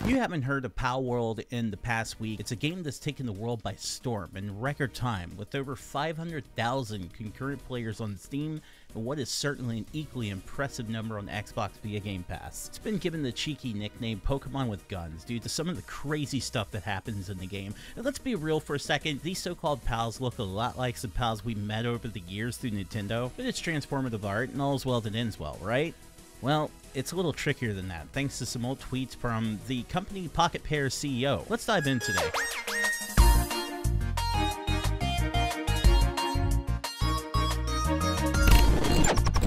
If you haven't heard of Palworld in the past week, it's a game that's taken the world by storm in record time, with over 500,000 concurrent players on Steam, and what is certainly an equally impressive number on Xbox via Game Pass. It's been given the cheeky nickname Pokemon with Guns due to some of the crazy stuff that happens in the game. And let's be real for a second, these so-called pals look a lot like some pals we met over the years through Nintendo, but it's transformative art and all's well that ends well, right? Well, it's a little trickier than that, thanks to some old tweets from the company Pocket Pair's CEO. Let's dive in today.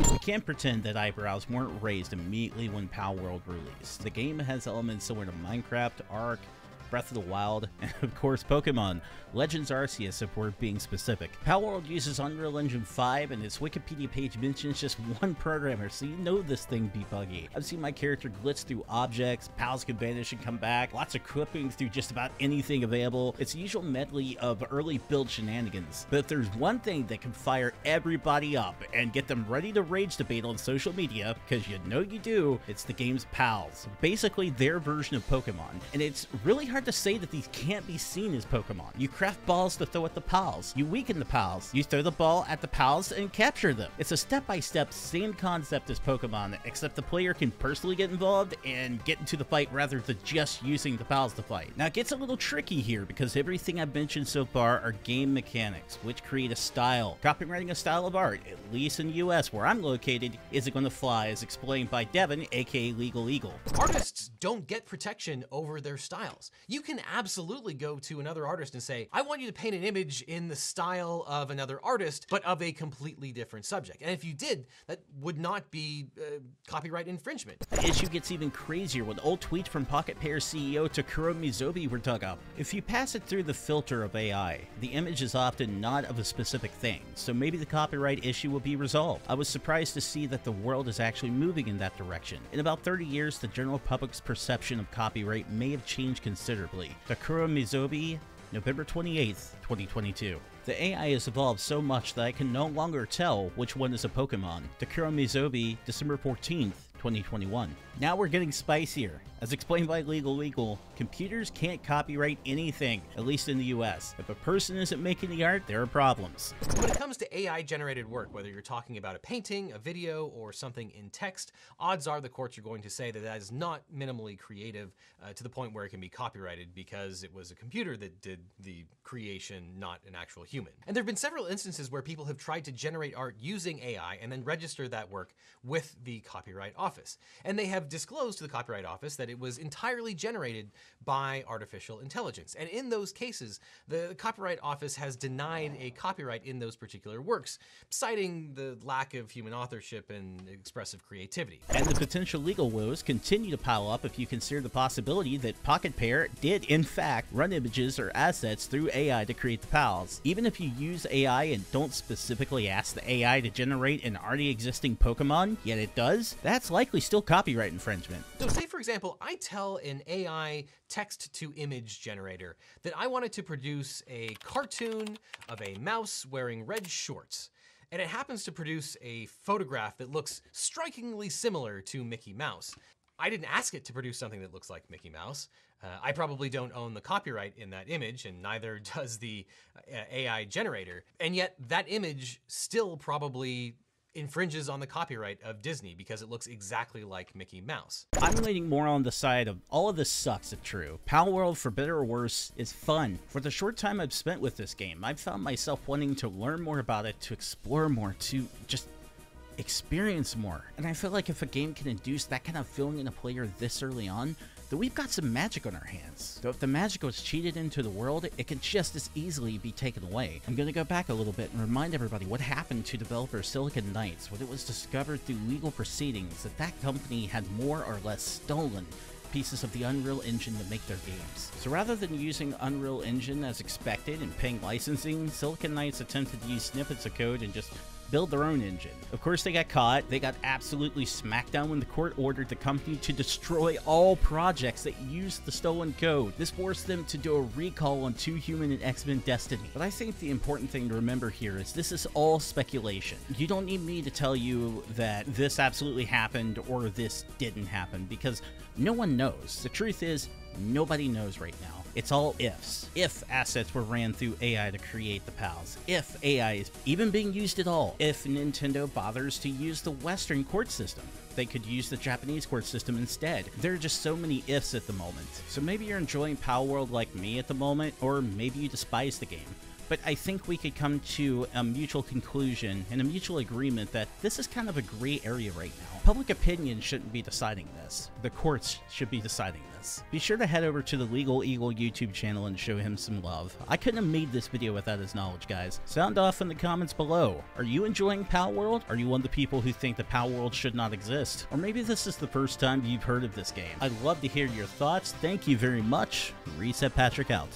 I can't pretend that eyebrows weren't raised immediately when Palworld released. The game has elements similar to Minecraft, Ark, Breath of the Wild, and of course Pokemon Legends Arceus if we're being specific. Palworld uses Unreal Engine 5 and its Wikipedia page mentions just one programmer, so you know this thing be buggy. I've seen my character glitch through objects, pals can vanish and come back, lots of clippings through just about anything available. It's the usual medley of early build shenanigans. But if there's one thing that can fire everybody up and get them ready to rage debate on social media, because you know you do, it's the game's pals. Basically their version of Pokemon. And it's really hard to say that these can't be seen as Pokemon. You craft balls to throw at the pals. You weaken the pals. You throw the ball at the pals and capture them. It's a step-by-step same concept as Pokemon, except the player can personally get involved and get into the fight rather than just using the pals to fight. Now it gets a little tricky here because everything I've mentioned so far are game mechanics, which create a style. Copywriting a style of art, at least in the US where I'm located, isn't going to fly, as explained by Devin, aka Legal Eagle. Artists don't get protection over their styles. You can absolutely go to another artist and say, I want you to paint an image in the style of another artist, but of a completely different subject. And if you did, that would not be copyright infringement. The issue gets even crazier when old tweets from Pocket Pair's CEO Takuro Mizobi were dug up. If you pass it through the filter of AI, the image is often not of a specific thing, so maybe the copyright issue will be resolved. I was surprised to see that the world is actually moving in that direction. In about 30 years, the general public's perception of copyright may have changed considerably. Takuro Mizobi, November 28th, 2022. The AI has evolved so much that I can no longer tell which one is a Pokemon. Takuro Mizobi, December 14th, 2021. Now we're getting spicier. As explained by Legal Eagle, computers can't copyright anything, at least in the US. If a person isn't making the art, there are problems. When it comes to AI-generated work, whether you're talking about a painting, a video, or something in text, odds are the courts are going to say that that is not minimally creative to the point where it can be copyrighted because it was a computer that did the creation, not an actual human. And there have been several instances where people have tried to generate art using AI and then register that work with the Copyright Office. And they have disclosed to the Copyright Office that it was entirely generated by artificial intelligence. And in those cases, the Copyright Office has denied a copyright in those particular works, citing the lack of human authorship and expressive creativity. And the potential legal woes continue to pile up if you consider the possibility that Pocket Pair did in fact run images or assets through AI to create the pals. Even if you use AI and don't specifically ask the AI to generate an already existing Pokemon, yet it does, that's likely still copyright infringement. So say for example, I tell an AI text-to-image generator that I wanted to produce a cartoon of a mouse wearing red shorts. And it happens to produce a photograph that looks strikingly similar to Mickey Mouse. I didn't ask it to produce something that looks like Mickey Mouse. I probably don't own the copyright in that image, and neither does the AI generator. And yet that image still probably infringes on the copyright of Disney because it looks exactly like Mickey Mouse. I'm leaning more on the side of all of this sucks if true. Palworld, for better or worse, is fun. For the short time I've spent with this game, I've found myself wanting to learn more about it, to explore more, to just experience more. And I feel like if a game can induce that kind of feeling in a player this early on, then we've got some magic on our hands. So if the magic was cheated into the world, it can just as easily be taken away. I'm gonna go back a little bit and remind everybody what happened to developer Silicon Knights when it was discovered through legal proceedings that that company had more or less stolen pieces of the Unreal Engine to make their games. So rather than using Unreal Engine as expected and paying licensing, Silicon Knights attempted to use snippets of code and just build their own engine. Of course they got caught. They got absolutely smacked down when the court ordered the company to destroy all projects that used the stolen code. This forced them to do a recall on 2 Human and X-Men Destiny. But I think the important thing to remember here is this is all speculation. You don't need me to tell you that this absolutely happened or this didn't happen, because no one knows. The truth is, Nobody knows right now. It's all ifs. If assets were ran through AI to create the PALs. If AI is even being used at all. If Nintendo bothers to use the Western court system. They could use the Japanese court system instead. There are just so many ifs at the moment. So maybe you're enjoying Palworld like me at the moment, or maybe you despise the game. But I think we could come to a mutual conclusion and a mutual agreement that this is kind of a gray area right now. Public opinion shouldn't be deciding this. The courts should be deciding this. Be sure to head over to the Legal Eagle YouTube channel and show him some love. I couldn't have made this video without his knowledge, guys. Sound off in the comments below. Are you enjoying Palworld? Are you one of the people who think that Palworld should not exist? Or maybe this is the first time you've heard of this game. I'd love to hear your thoughts. Thank you very much. ResetPatrick out.